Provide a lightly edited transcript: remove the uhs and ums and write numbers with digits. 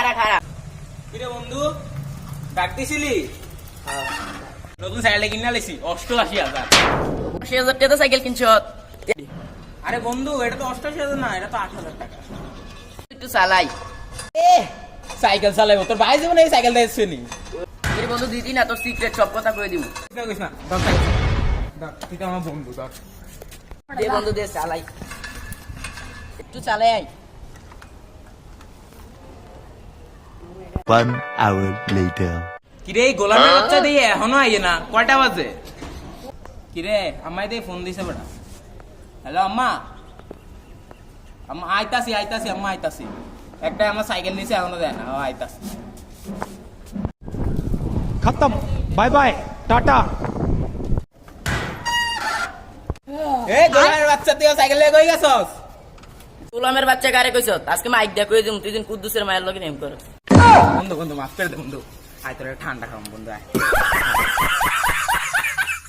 খারা খারা। কিরে বন্ধু ডাকতেছিলি? নতুন সাইকেল কিনে লেছি 88,000। 80,000 টাকা সাইকেল কিনছ? আরে বন্ধু এটা তো 88,000 না, এটা তো 8,000 টাকা। একটু চালাই। সাইকেল চালাইবো তোর ভাই জীবনে এই সাইকেল দিয়েছে নি? এর বন্ধু দিদি না, তোর সিক্রেট সব কথা কয়ে দিব। কইস না ধর সাইকেল ধর, তুই তো আমার বন্ধু ধর। দে বন্ধু দে চালাই, একটু চালাই আই। 1 hour later. কিরে এই গোলামের বাচ্চা দিয়ে এখনো আইয়ে না, কয়টা বাজে? কিরে আম্মাই দিয়ে ফোন দিছে বেটা। হ্যালো আম্মা, আম্মা আইতাছি আম্মা আইতাছি। একটা আমার সাইকেল নিছে এখনো দেয় না, ও আইতাছি। खत्म बाय बाय टाटा এই গোলামের বাচ্চা তুই সাইকেল নিয়ে কই গেছস? গোলামের বাচ্চা কারে কইছ? আজকে মাইক দিয়া কই দিম, তুই দিন কুদ্দুসের মায়ের লগে নেম কর। বন্ধু বন্ধু মাফ করে দে বন্ধু, আয় তোর ঠান্ডা খাম বন্ধু আয়।